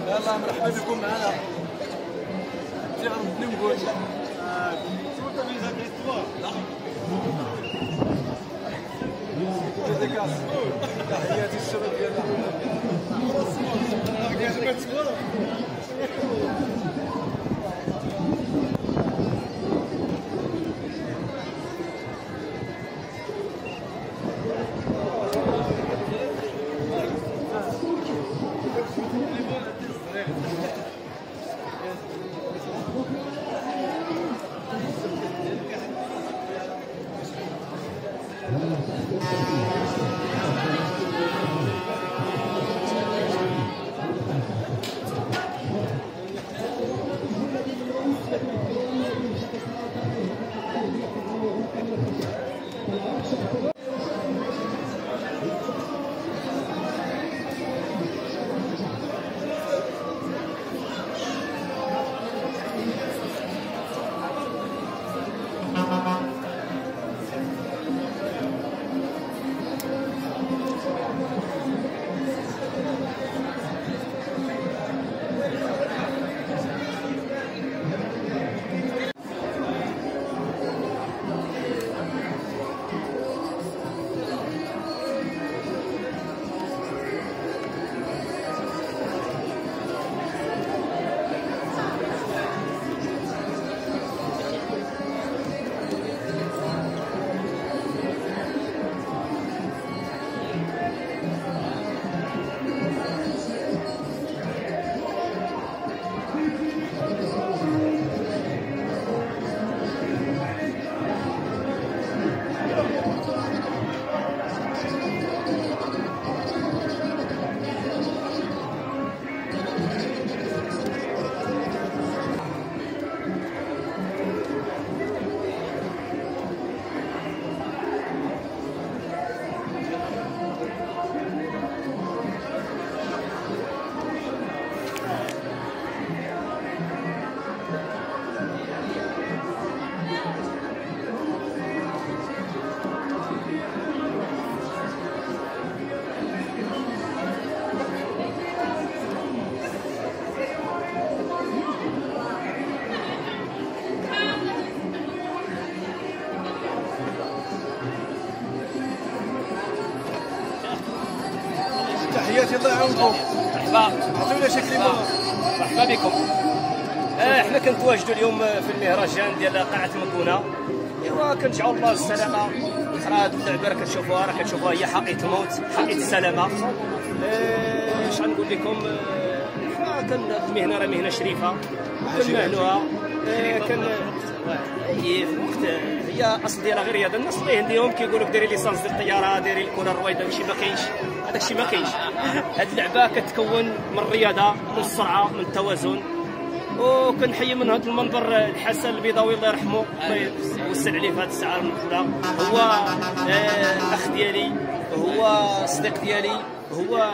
يلا مرحبا بكم معنا. تعرفني نقول تحياتي الشباب ديالنا. تحياتي الله يعاونكم. مرحبا، عطيونا شي كلمه. مرحبا بكم. احنا كنتواجدوا اليوم في المهرجان ديال قاعه المكونه. ايوا كنرجعوا الله بالسلامه. راه هاد اللعبه راه كتشوفوها هي حقيقه الموت، حقيقه السلامه. اش غنقول لكم، حنا المهنه راه مهنه شريفه كنمهنوها. هي في الوقت هي اصل ديالها غير رياضه. الناس الله يهديهم كيقولوا لك ديري ليسانس ديال الطياره، ديري الكره الرويضه، داكشي ما كاينش. هذاك الشيء ما كاينش. هاد اللعبه كتكون من الرياضه، من السرعه، من التوازن. وكنحيي من هذا المنبر الحسن البيضاوي الله يرحمه، الله يوسع عليه في هذه الساعه المقبله. هو الاخ ديالي، هو الصديق ديالي، هو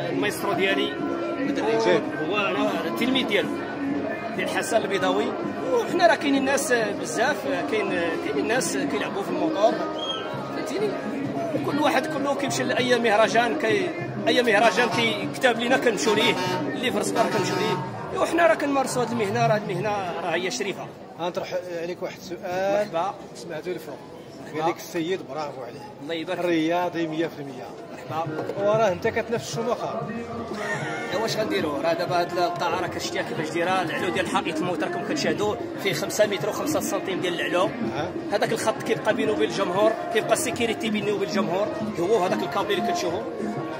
المايسترو ديالي، هو انا التلميذ ديالو ديال الحسن البيضاوي. وحنا راه كاينين الناس بزاف، كاينين الناس كيلعبوا في الموطور، فهمتيني. كل واحد كله كيمشي لاي مهرجان، اي مهرجان كيكتب لينا كنمشيو ليه، اللي في رزقه كنمشيو ليه. وحنا راه كنمارسوا هذه المهنه، راه المهنه راه هي شريفه. غنطرح عليك واحد السؤال. مرحبا. سمعتو الفوق قال لك السيد برافو عليه، الله يبارك. الرياضي 100%. مرحبا. وراه انت كتنافس الشموخه. واش غنديروا؟ راه دابا هاد القاعه راه كتشتيها كيفاش دايره. العلو ديال حقيقه الموت راكم كتشاهدوا فيه 5 متر و5 سنتيم ديال العلو. هذاك الخط كيبقى بينه وبين الجمهور، كيبقى السيكيوريتي بينه وبين الجمهور، هو هذاك الكابل اللي كتشوفوا.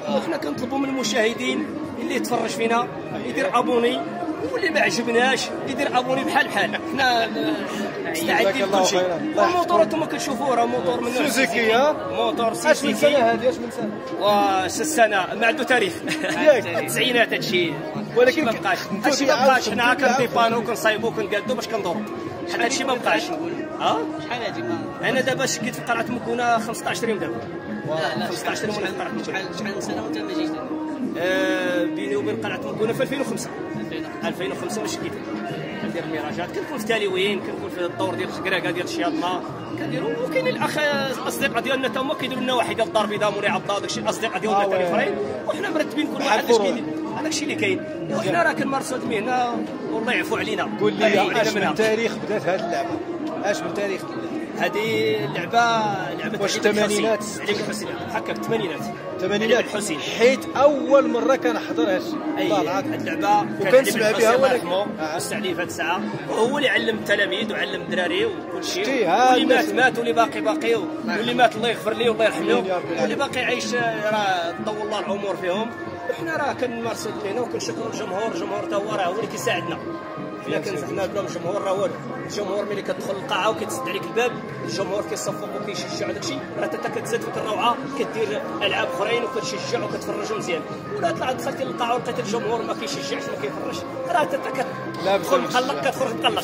وحنا كنطلبوا من المشاهدين اللي يتفرج فينا يدير ابوني واللي ما عجبناش يدير ابوني بحال حنا مستعدين لكل شيء. الموتور انتم كتشوفوا راه موتور من سوزوكي موتور اش من سوزوكي. سنه هذه؟ اش من سنه؟ واش السنه ما عنده تاريخ التسعينات هادشي، ولكن ما بقاش هادشي ما بقاش. حنا كنديبانو كنصايبو كنقادو باش كندورو، حنا هادشي ما بقاش. شحال هادي؟ انا دابا شكيت في قرعه مكونه 15 يوم دابا. لا 15 يوم ولا قرعه مكونه. شحال من سنه وانت ما جيتش؟ بيني وبين قرعه مكونه في 2005 باش شكيت كندير الميراجات، كنكون في تاليوين، كنكون في الدور ديال الكراكه ديال الشياطمه كنديرو. وكاين الاخ الاصدقاء ديالنا تا هما كيديروا لنا واحد ديال الدار البيضاء مولي عضا داكشي، الاصدقاء ديالنا ثاني اخرين، وحنا مرتبين كل واحد اش كيدير. هذاك الشيء اللي كاين، وحنا راه كنمارسوا هذه المهنه والله يعفو علينا. قول لي اش من تاريخ بدات هذه اللعبه؟ اش من تاريخ؟ هذه لعبه واش الثمانينات؟ عليك الحسين هكاك الثمانينات الحسين، حيت اول مره كنحضر هادشي. هاد اللعبه وكنسمع بها ولكن استعلي في هذه الساعه، وهو اللي علم التلاميذ وعلم الدراري وكل شيء. شتي واللي مات واللي باقي واللي مات الله يغفر ليه والله يرحمه، واللي باقي عايش راه طول الله العمر فيهم. وحنا راه كنمارسوا هنا وكنشكروا الجمهور تا هو اللي كيساعدنا. حنا كنزحنا بلا الجمهور راه والو. الجمهور ملي كتدخل القاعه وكتسد عليك الباب، الجمهور كيصفق وكيشجع داك الشيء، راه حتى كتزاد فيك الروعه، كدير العاب اخرين وكتشجع وكتفرجوا مزيان. ولا طلعت دخلتي للقاعه ولقيت الجمهور ما كيشجعش ما كيفرجش، راه حتى كتدخل مقلق كتخرج مقلق.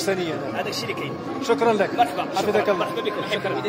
هذاك الشيء اللي كاين. شكرا لك، مرحبا حفظك الله. مرحبا بكم. شكرا.